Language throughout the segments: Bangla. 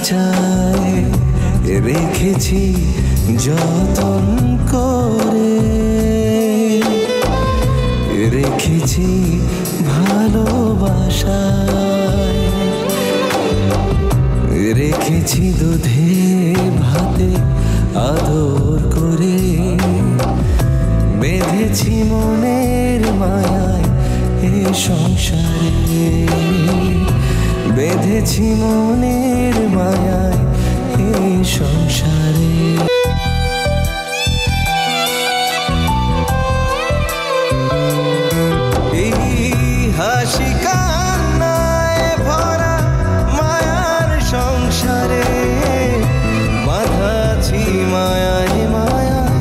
খাঁচায় রেখেছি যতন করে, রেখেছি ভালোবাসায়, রেখেছি দুধে ভাতে আদর করে, বেঁধেছি মনের মায়ায় এ সংসারে, বেঁধেছি মনের মায়ায় এ সংসারে। হাসি কান্নায় ভরা মায়ার সংসারে, বাঁধাছি মায়ায় মায়ায়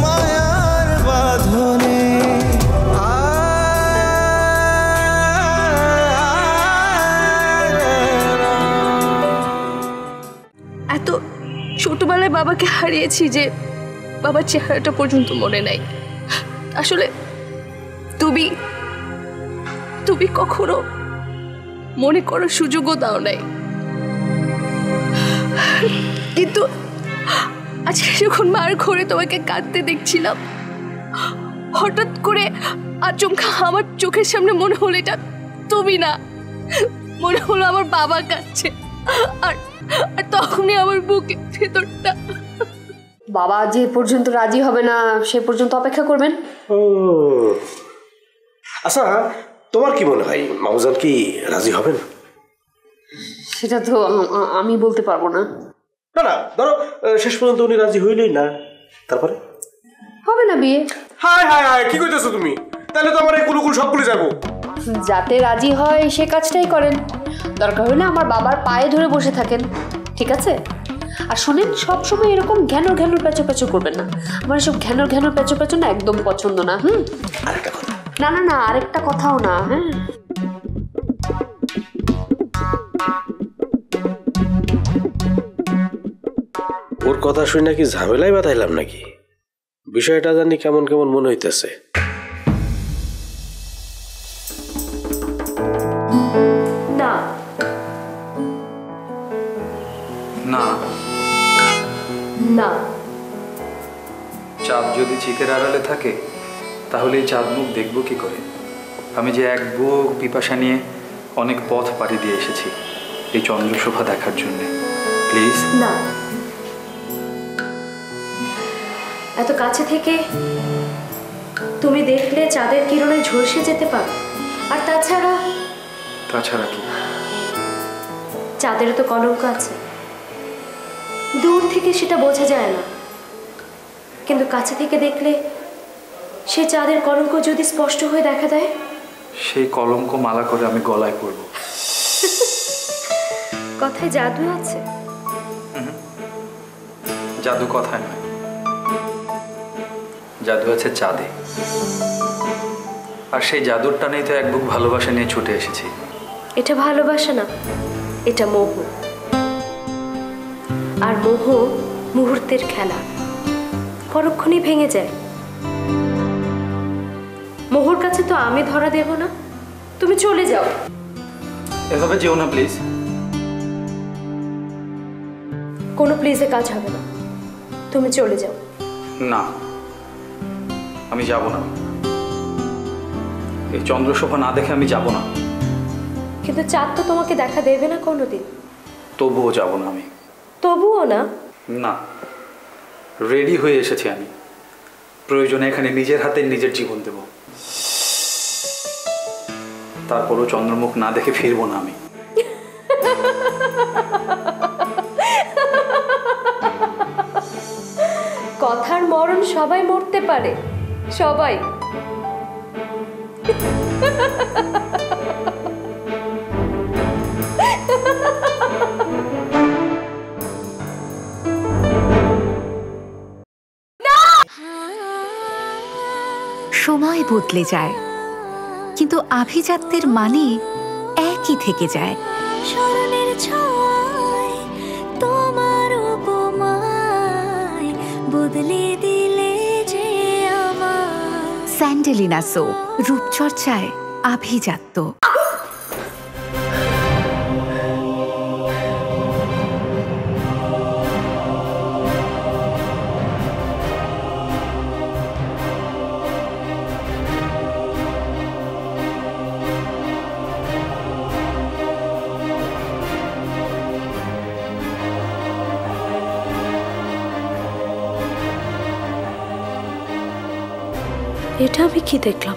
মায়ার বাঁধনে। এত ছোটবেলায় বাবাকে হারিয়েছি যে বাবার চেহারাটা পর্যন্ত মনে নাই। আসলে তুমি কখনো মনে করার সুযোগও দাও নাই। কিন্তু আজকে যখন মার ঘরে তোমাকে কাঁদতে দেখছিলাম, হঠাৎ করে আচমকা আমার চোখের সামনে মনে হলো এটা তুমি না, মনে হলো আমার বাবা কাঁদছে। আর তখনই আমার বুকের ভেতরটা। বাবা যে পর্যন্ত রাজি হবে না সে পর্যন্ত অপেক্ষা করবেন। আচ্ছা, তোমার কি মনে হয় মামুজান কি রাজি হবেন? সেটা তো আমি বলতে পারবো না। না না, ধরো শেষ পর্যন্ত উনি রাজি হইলেই না, তারপরে হবে না বিয়ে। হায় হায় হায়, কি কইতেছো তুমি? তাহলে তো আমার এই কুলুকুল সব ভুলে যাবো। যাতে রাজি হয় সে কাজটাই করেন, দরকার হলে আমার বাবার পায়ে ধরে বসে থাকেন, ঠিক আছে? আর শোনেন, সবসময় এরকম ঘ্যানোর ঘ্যানোর প্যাচো প্যাচো করবেন না। আমার এসব ঘ্যানোর ঘ্যানোর প্যাচো প্যাচো না একদম পছন্দ না। আরেকটা কথা। না না না, আরেকটা কথাও না। হ্যাঁ, ওর কথা শুনে নাকি ঝামেলায় বাঁধাইলাম নাকি? বিষয়টা জানি কেমন কেমন মনে হইতেছে। না না না, চাঁদ যদি চিকের আড়ালে থাকে তাহলে এই চাঁদ মুখ দেখবো কি করে? আমি যে এক বুক পিপাসা নিয়ে অনেক পথ পাড়ি দিয়ে এসেছি এই চন্দ্রশোভা দেখার জন্য। প্লিজ না। এত কাছে থেকে তুমি দেখলে চাঁদের কিরণে ঝলসে যেতে পারো। আর তাছাড়া কি? চাঁদের তো কলঙ্ক আছে, দূর থেকে সেটা বোঝা যায় না, কিন্তু কাছে থেকে দেখলে সে চাঁদের কলঙ্ক যদি স্পষ্ট হয়ে দেখা দেয়, সেই কলঙ্ক মালা করে আমি গলায় পরব। কথায় জাদু আছে। জাদু কথায় নয়, জাদু আছে চাঁদে। আর সেই জাদুর টানেই তো এক বুক ভালোবাসা নিয়ে ছুটে এসেছি। এটা ভালোবাসা না, এটা মোহ। আর মোহ মুহূর্তের খেলা, পরক্ষণেই ভেঙে যায়। মোহর কাছে তো আমি ধরা দেব না, তুমি চলে যাও। এভাবে যেও না প্লিজ। কোনো প্লিজে কাজ হবে না, তুমি চলে যাও। না, আমি যাব না। এই চন্দ্রশোভা না দেখে আমি যাব না। কিন্তু চাঁদ তো তোমাকে দেখা দেবে না কোনোদিন। তবুও যাব না আমি। তবুও না? না, রেডি হয়ে এসেছি আমি। প্রয়োজনে এখানে নিজের হাতে নিজের জীবন দেব, তারপরও চন্দ্রমুখ না দেখে ফিরবো না আমি। কথার মরণ সবাই মরতে পারে, সবাই। সময় বদলে যায়, কিন্তু আভিজাত্যের মানে একই থেকে যায়। স্মরণের ছোঁয়ায় তোমার উপমায় বদলে দিলে যে আমার। স্যান্ডেলিনা সো, রূপচর্চায় আভিজাত্য। এটা আমি কি দেখলাম?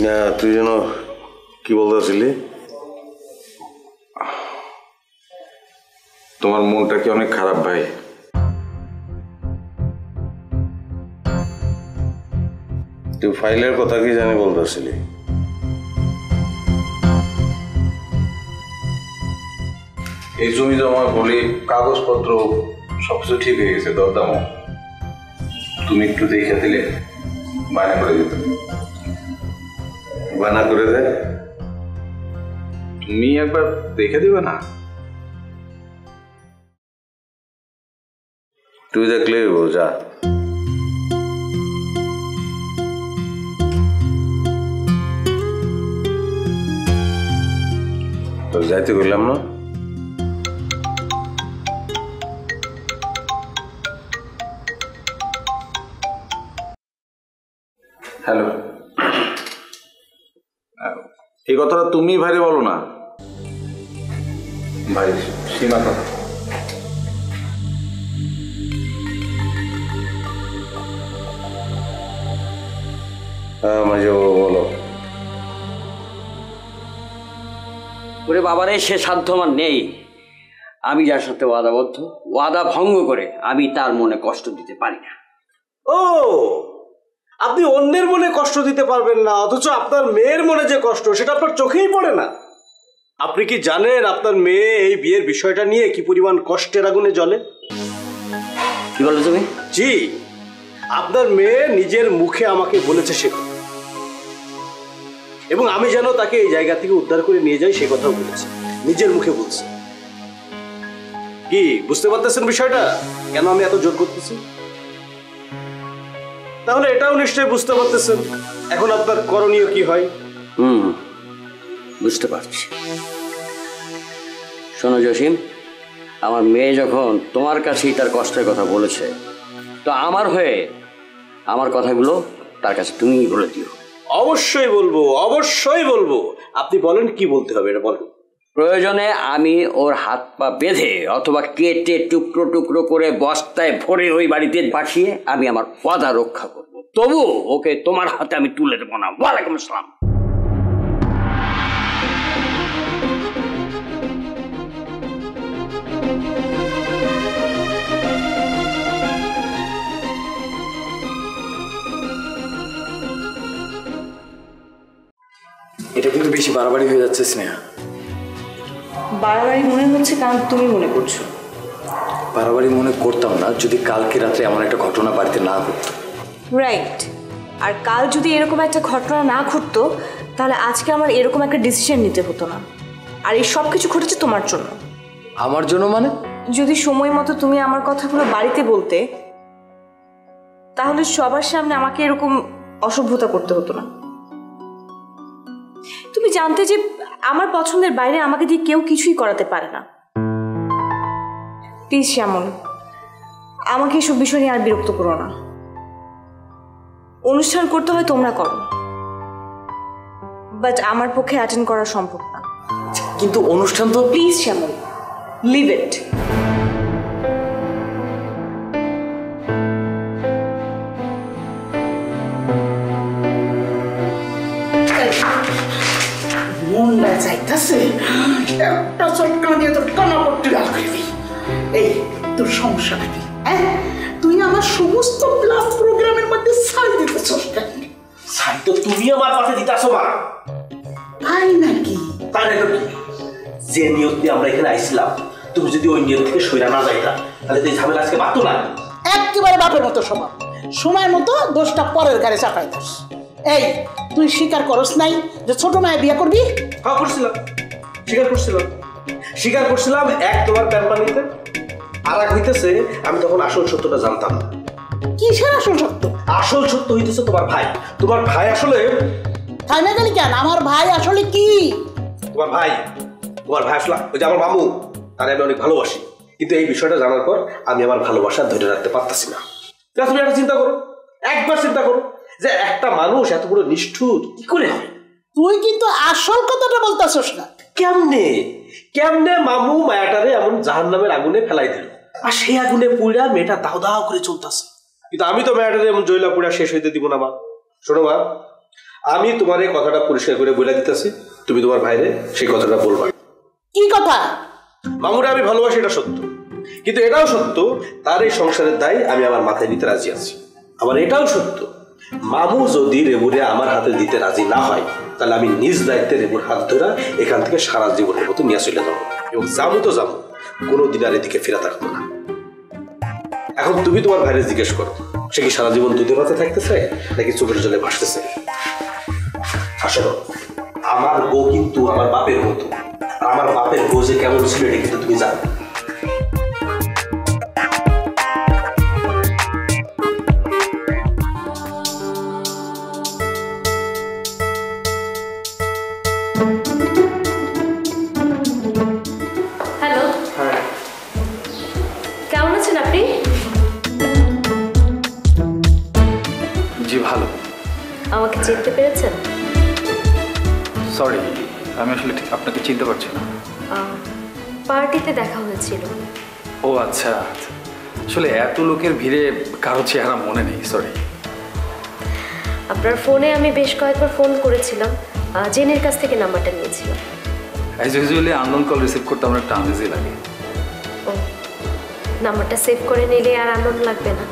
না, তুই যেন কি বলতেছিলি? তোমার মনটা কি অনেক খারাপ ভাই? তুই ফাইলের কথা কি জানি বলতেছিলি? এই জমি জমা বলি কাগজপত্র সবকিছু ঠিক হয়ে গেছে, দরদামও। তুমি একটু দেখে দিলে বায়না করে দিত। বানা করে দে। তুমি একবার দেখে দিবে না? তুই দেখলে বল, যা। তোর যাইতে বললাম না? হ্যালো, এই কথাটা তুমি ভাইরে বলো না ভাই। সীমা কথা। হ্যাঁ মাঝে বলো। ওরে বাবারে, সে সাধ্য আমার নেই। আমি যার সাথে ওয়াদাবদ্ধ, ওয়াদা ভঙ্গ করে আমি তার মনে কষ্ট দিতে পারি না। ও, আপনি অন্যের মনে কষ্ট দিতে পারবেন না, অথচ আপনার মেয়ের মনে যে কষ্ট সেটা আপনার চোখেই পড়ে না। আপনি কি জানেন আপনার মেয়ে এই বিয়ের বিষয়টা নিয়ে কি পরিমাণ কষ্টের আগুনে জ্বলে? কি বলো তুমি? জি, আপনার মেয়ে নিজের মুখে আমাকে বলেছে সে, এবং আমি যেন তাকে এই জায়গা থেকে উদ্ধার করে নিয়ে যাই সে কথাও বলেছে, নিজের মুখে বলছে। কি বুঝতে পারতেছেন বিষয়টা, কেন আমি এত জোর করতেছি? তাহলে এটাও নিশ্চয়ই বুঝতে পারতেছেন এখন আপনার করণীয় কি হয়। বুঝতে পারছি। শোনো জসিম, আমার মেয়ে যখন তোমার কাছেই তার কষ্টের কথা বলেছে, তো আমার হয়ে আমার কথাগুলো তার কাছে তুমিই বলে দিও। অবশ্যই বলবো, অবশ্যই বলবো। আপনি বলেন কি বলতে হবে, এটা বলেন। প্রয়োজনে আমি ওর হাত পা বেঁধে অথবা কেটে টুকরো টুকরো করে বস্তায় ভরে ওই বাড়িতে পাঠিয়ে আমি আমার ওয়াদা রক্ষা করব, তবু ওকে তোমার হাতে আমি তুলে দেবো না। ওয়ালাইকুম আসসালাম। এটা কিন্তু বেশি বাড়াবাড়ি হয়ে যাচ্ছে স্নেহা। বাড়াবাড়ি মনে হচ্ছে কারণ তুমি মনে করছো। বাড়াবাড়ি মনে করতাম না যদি কালকে রাত্রে এমন একটা ঘটনা বাড়িতে না ঘটতো। রাইট। আর কাল যদি এরকম একটা ঘটনা না ঘটতো তাহলে আজকে আমার এরকম একটা ডিসিশন নিতে হতো না। আর এই সব কিছু ঘটেছে তোমার জন্য। আমার জন্য মানে? যদি সময় মতো তুমি আমার কথাগুলো বাড়িতে বলতে তাহলে সবার সামনে আমাকে এরকম অসভ্যতা করতে হতো না। তুমি জানতে যে আমার পছন্দের বাইরে আমাকে দিয়ে কেউ কিছুই করাতে পারে না। প্লিজ শ্যামল, আমাকে এসব বিষয় নিয়ে আর বিরক্ত করো না। অনুষ্ঠান করতে হয় তোমরা করো, বাট আমার পক্ষে অ্যাটেন্ড করা সম্ভব না। কিন্তু অনুষ্ঠান তো। Please Shyamal, leave it. মনটা চাইতেছে একটা চটকা দিয়ে তোর কানা পট্টি লাল করবি। এই তোর সমস্যাটা কি? তুই আমার সমস্ত ক্লাস প্রোগ্রামের মধ্যে ছাই দিতেছস কেন? ছাই তো তুমি আমার পাশে দিতেছো মা। তাই নাকি? তাই না কি? যে নিয়ত দিয়ে আমরা এখানে আইছিলাম, তুমি যদি ওই নিয়ত থেকে সইরা না যাইতা তাহলে তো এই ঝামেলা আজকে বাড়তো না। একেবারে বাপের মতো স্বভাব, সময় মতো দোষটা পরের গাড়ি চাপাই দাস। এই তুই স্বীকার করস নাই যে ছোট মায়ে বিয়ে করবি? হ্যাঁ করছিলাম, স্বীকার করছিলাম। এক তোমার প্যাম্পানিতে, আর এক হইতেছে আমি তখন আসল সত্যটা জানতাম না। কিসের আসল সত্য? আসল সত্য হইতেছে তোমার ভাই। তোমার ভাই আসলে তাই না জানি কেন? আমার ভাই আসলে কি? তোমার ভাই আসলে ওই যে আমার মামু, তার আমি অনেক ভালোবাসি, কিন্তু এই বিষয়টা জানার পর আমি আমার ভালোবাসা ধরে রাখতে পারতাছি না। তুমি একটা চিন্তা করো, একবার চিন্তা করো যে একটা মানুষ এত বড় নিষ্ঠুর কি করে হয়? তুই কিন্তু আসল কথাটা বলতাছস না। কেমনে কেমনে মামু মায়াটারে এমন জাহান্নামের আগুনে ফেলাই দিল, আর সেই আগুনে পুড়া মেয়েটা দাও দাও করে চলতেছে। কিন্তু আমি তো মেয়েটারে এমন জয়লা পুড়া শেষ হইতে দিব না মা। শোনো মা, আমি তোমার এই কথাটা পরিষ্কার করে বলে দিতেছি, তুমি তোমার ভাইরে সেই কথাটা বলবা। কি কথা? মামুরে আমি ভালোবাসি, এটা সত্য, কিন্তু এটাও সত্য তার এই সংসারের দায় আমি আমার মাথায় নিতে রাজি আছি। আবার এটাও সত্য, মামু যদি রেবুরে আমার হাতে দিতে রাজি না হয়, তাহলে আমি নিজ দায়িত্বে রেবুর হাত ধরা এখান থেকে সারা জীবনের মতো নিয়ে চলে যাবো, এবং যাবো তো যাবো, কোনোদিন আর এদিকে ফেরা থাকবো না। এখন তুমি তোমার ভাইরে জিজ্ঞেস করো, সে কি সারা জীবন দুধে ভাতে থাকতে চায় নাকি চোখের জলে ভাসতেছে? আসলে আমার বউ কিন্তু আমার বাপের মতো, আর আমার বাপের বউ যে কেমন ছিল এটা কিন্তু তুমি জানো। হ্যালো, কেমন আছেন আপনি? জি ভালো। আমাকে চিনতে পেরেছেন? সরি, আমি আসলে ঠিক আপনাকে চিনতে পারছি না। পার্টিতে দেখা হয়েছিল। ও আচ্ছা, আসলে এত লোকের ভিড়ে কারো চেহারা মনে নেই, সরি। আপনার ফোনে আমি বেশ কয়েকবার ফোন করেছিলাম, জেনের কাছ থেকে নাম্বারটা নিয়েছিলাম। As usually unknown call receive করতে আমার একটা আনইজি লাগে। ও, নাম্বারটা সেভ করে নিলে আর আনন্দ লাগবে না।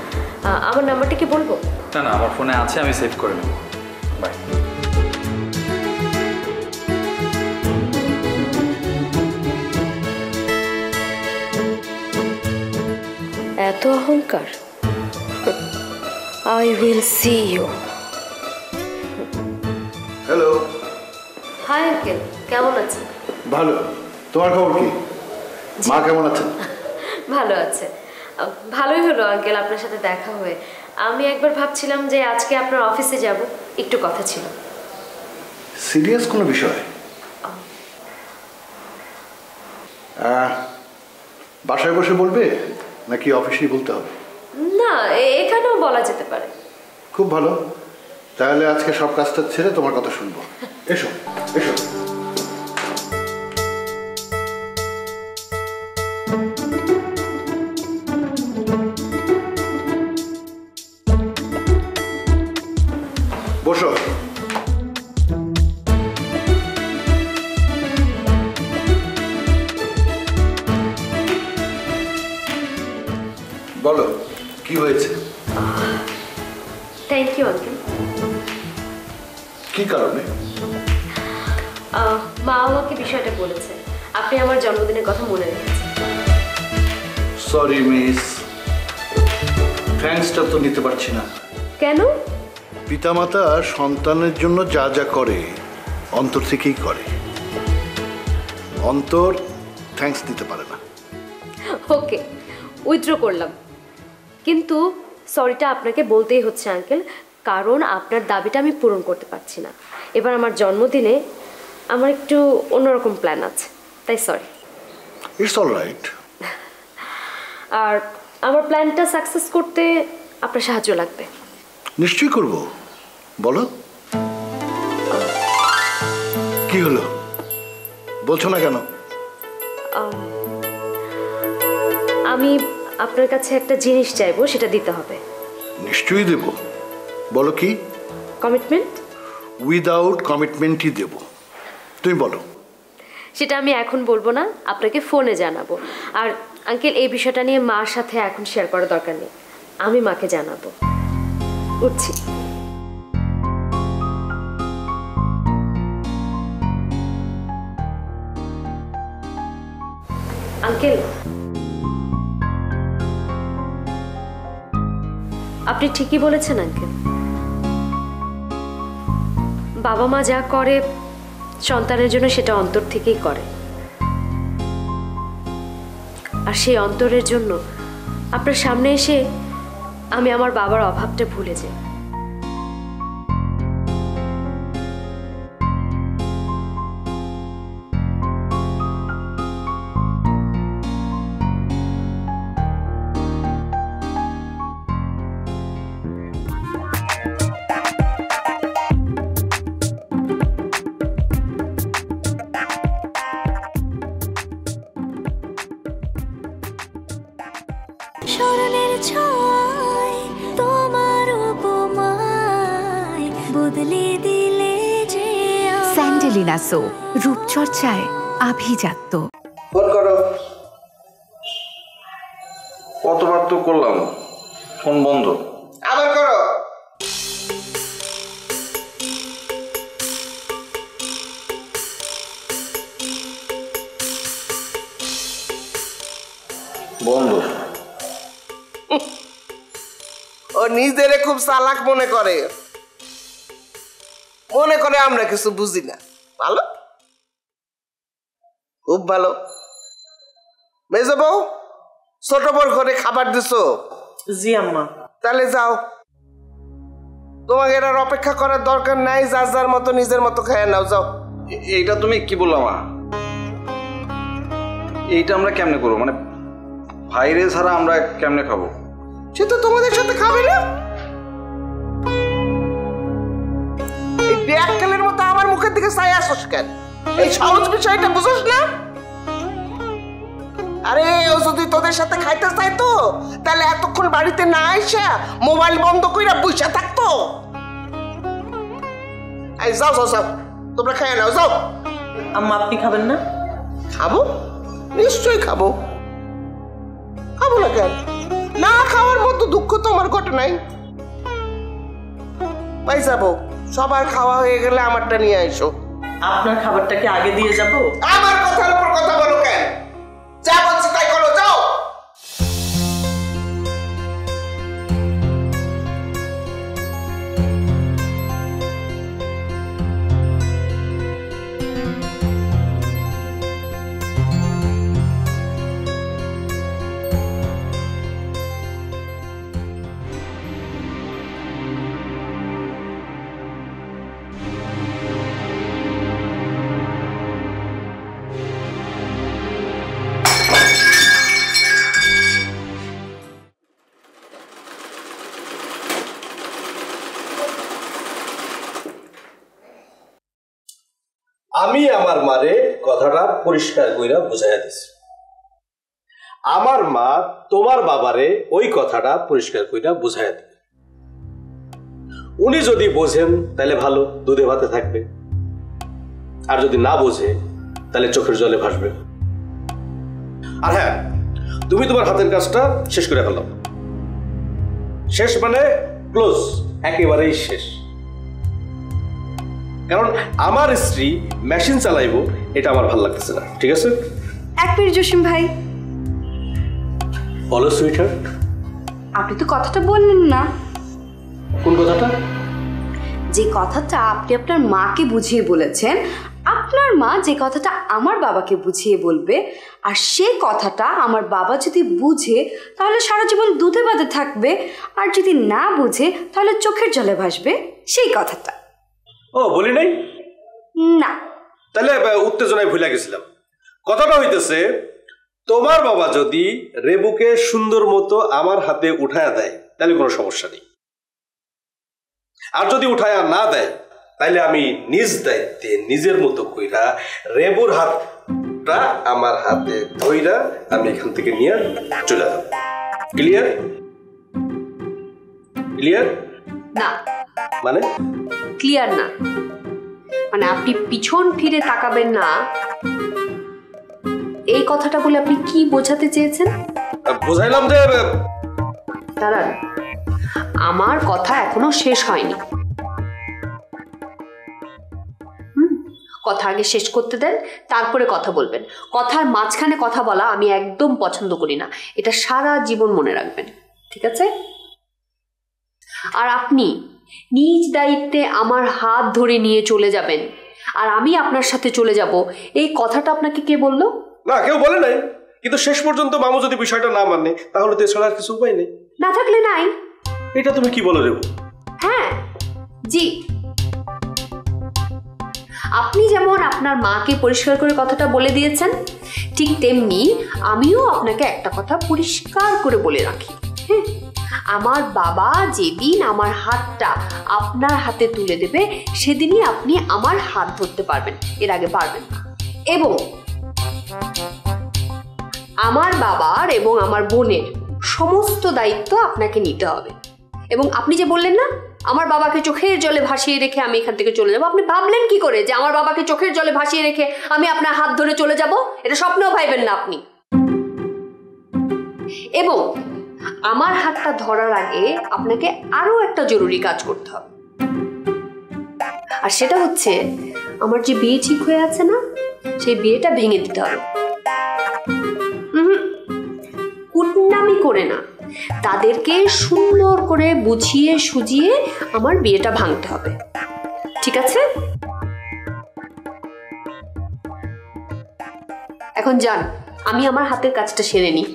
আমার নাম্বারটা কি বলবো? না না, আমার ফোনে আছে, আমি সেভ করে নেব। বাই। এত অহংকার! I will see you. Hello. Hi uncle, কেমন আছেন? ভালো। তোমার খবর কি? মা কেমন আছেন? ভালো আছে। ভালোই হলো আঙ্কেল আপনার সাথে দেখা হয়ে। আমি একবার ভাবছিলাম যে আজকে আপনার অফিসে যাব, একটু কথা ছিল। সিরিয়াস কোনো বিষয়? বাসায় বসে বলবে নাকি অফিসেই বলতে হবে? না, এখানেও বলা যেতে পারে। খুব ভালো, তাহলে আজকে সব কাজটা ছেড়ে তোমার কথা শুনবো। এসো এসো। বসো। বলো কি হয়েছে? Thank you uncle. কি কারণে? মা আমাকে বিষয়টা বলেছে, আপনি আমার জন্মদিনের কথা মনে রেখেছেন। সরি মিস, থ্যাঙ্কসটা তো নিতে পারছি না। কেন? পিতামাতা সন্তানের জন্য যা যা করে অন্তর থেকেই করে, অন্তর থ্যাঙ্কস দিতে পারে না। ওকে, উইথড্র করলাম, কিন্তু সরিটা আপনাকে বলতেই হচ্ছে আঙ্কেল, কারণ আপনার দাবিটা আমি পূরণ করতে পারছি না। এবার আমার জন্মদিনে আমার একটু অন্যরকম প্ল্যান আছে, তাই সরি। It's all right. আর আমার প্ল্যানটা সাকসেস করতে আপনার সাহায্য লাগবে। নিশ্চয়ই করব, বলো কি হলো, বলছো না কেন? আমি আপনার কাছে একটা জিনিস চাইবো, সেটা দিতে হবে। নিশ্চয়ই দেব, বলো কি? কমিটমেন্ট। উইদাউট কমিটমেন্টই দেব, তুমি বলো। সেটা আমি এখন বলবো না, আপনাকে ফোনে জানাবো। আর আঙ্কেল, এই বিষয়টা নিয়ে মার সাথে এখন শেয়ার করার দরকার নেই, আমি মাকে জানাবো। উঠছি। আঙ্কেল, আপনি ঠিকই বলেছেন আঙ্কেল। বাবা মা যা করে সন্তানের জন্য সেটা অন্তর থেকেই করে, আর সেই অন্তরের জন্য আপনার সামনে এসে আমি আমার বাবার অভাবটা ভুলে যাই। বদলে দিলে যে স্যান্ডেলিনা সো, রূপচর্চায় আভিজাত্য। ফোন করো। কতবার তো করলাম, ফোন বন্ধ। আবার করো। বন্ধ। ও নিজেরে খুব চালাক মনে করে, আমরা কিছু বুঝি না। ভালো, খুব ভালো। মেজো বউ, ছোট বড় ঘরে খাবার দিছো? জি আম্মা। তাহলে যাও, তোমাকে এটার অপেক্ষা করার দরকার নাই, যার যার মতো নিজের মতো খেয়ে নাও, যাও। এইটা তুমি কি বললাম? এইটা আমরা কেমনে করবো? মানে ভাইরে ছাড়া আমরা কেমনে খাবো? সে তো তোমাদের সাথে খাবে না। এই ব্যাককালের মতো আমার মুখের দিকে চাই আসোস কেন? এই সহজ বিষয়টা বুঝোস না? আরে ও যদি তোদের সাথে খাইতে চাইতো তাহলে এতক্ষণ বাড়িতে না আইসা মোবাইল বন্ধ কইরা বসে থাকতো। এই যাও যাও যাও, তোমরা খাইয়া নাও, যাও। আম্মা আপনি খাবেন না? খাবো, নিশ্চয়ই খাবো। খাবো না কেন? না খাওয়ার মতো দুঃখ তো আমার ঘটে নাই। ভাই যাবো, সবার খাওয়া হয়ে গেলে আমারটা নিয়ে আইসো। আপনার খাবারটাকে আগে দিয়ে যাব? আমার কথার উপর কথা বলো কেন? যা বলছো তাই করো, যাও। আমি আমার মারে কথাটা পরিষ্কার কইরা বুঝাইয়া দিছি। আমার মা তোমার বাবারে ওই কথাটা পরিষ্কার কইরা বুঝাইয়া দিবে। উনি যদি বোঝেন তাহলে ভালো, দুধে ভাতে থাকবে, আর যদি না বোঝে তাহলে চোখের জলে ভাসবে। আর হ্যাঁ, তুমি তোমার হাতের কাজটা শেষ করে ফেলো। শেষ মানে ক্লোজ, একেবারেই শেষ। কারণ আমার স্ত্রী মেশিন চালাইবো এটা আমার ভালো লাগতেছে না, ঠিক আছে? এক মিনিট জসিম ভাই, বলো সুইটার। আপনি তো কথাটা বললেন না। কোন কথাটা? যে কথাটা আপনি আপনার মাকে বুঝিয়ে বলেছেন, আপনার মা যে কথাটা আমার বাবাকে বুঝিয়ে বলবে, আর সে কথাটা আমার বাবা যদি বুঝে তাহলে সারা জীবন দুধে ভাতে থাকবে, আর যদি না বুঝে তাহলে চোখের জলে ভাসবে, সেই কথাটা। ও বলি নাই না, তাহলে উত্তেজনায় ভুলে গেছিলাম। কথাটা হইতেছে, তোমার বাবা যদি রেবুকে সুন্দর মতো আমার হাতে উঠায়া দেয় তাহলে কোনো সমস্যা নেই, আর যদি উঠায়া না দেয় তাহলে আমি নিজ দায়িত্বে নিজের মতো কইরা রেবুর হাতটা আমার হাতে ধইরা আমি এখান থেকে নিয়ে চলে যাব। ক্লিয়ার? ক্লিয়ার না মানে? ক্লিয়ার না মানে আপনি পিছন ফিরে তাকাবেন না, এই কথাটা বলে আপনি কি বোঝাতে চেয়েছেন? বুঝাইলাম যে দাঁড়ান, আমার কথা এখনো শেষ হয়নি। কথা আগে শেষ করতে দেন, তারপরে কথা বলবেন। কথার মাঝখানে কথা বলা আমি একদম পছন্দ করি না, এটা সারা জীবন মনে রাখবেন, ঠিক আছে? আর আপনি নিজ দায়িত্বে আমার হাত ধরে নিয়ে চলে যাবেন, আর আমি আপনার সাথে চলে যাব, এই কথাটা আপনাকে কে বললো? না, কেউ বলে নাই, কিন্তু শেষ পর্যন্ত মামু যদি বিষয়টা না মানে তাহলে তো এছাড়া আর কিছু উপায় নেই। না থাকলে নাই। এটা তুমি কি বলো রেবু? হ্যাঁ, জি। আপনি যেমন আপনার মাকে পরিষ্কার করে কথাটা বলে দিয়েছেন, ঠিক তেমনি আমিও আপনাকে একটা কথা পরিষ্কার করে বলে রাখি। হ্যাঁ, আমার বাবা যেদিন আমার হাতটা আপনার হাতে তুলে দেবে সেদিনই আপনি আমার হাত ধরতে পারবেন, এর আগে পারবেন না। এবং আমার বাবার এবং আমার বোনের সমস্ত দায়িত্ব আপনাকে নিতে হবে। এবং আপনি যে বললেন না আমার বাবাকে চোখের জলে ভাসিয়ে রেখে আমি এখান থেকে চলে যাব? আপনি ভাবলেন কি করে যে আমার বাবাকে চোখের জলে ভাসিয়ে রেখে আমি আপনার হাত ধরে চলে যাব? এটা স্বপ্নেও ভাইবেন না আপনি। এবং আমার হাতটা ধরার আগে আপনাকে আরো একটা জরুরি কাজ করতে হবে, আর সেটা হচ্ছে আমার যে বিয়ে ঠিক হয়ে আছে না, সেই বিয়েটা ভেঙে দিতে হবে। কুটনামি করে না, তাদেরকে সুন্দর করে বুঝিয়ে সুজিয়ে আমার বিয়েটা ভাঙতে হবে, ঠিক আছে? এখন যান, আমি আমার হাতের কাজটা সেরে নিই।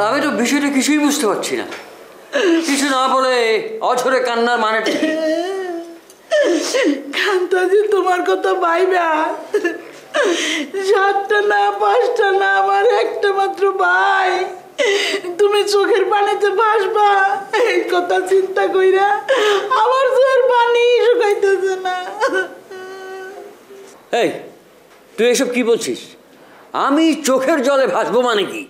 আমি তো বিষয়টা কিছুই বুঝতে পারছি না। কিছু না বলে অঝরে কান্নার মানেটা কি? কান্তাজি তোমার কথা ভাইবা, 7টা না 5টা না আমার একটা মাত্র ভাই, তুমি চোখের পানিতে ভাসবা এই কথা চিন্তা কইরা আমার চোখের পানি শুকাইতেছে না। এই তুই এসব কি বলছিস? আমি চোখের জলে ভাসবো মানে কি?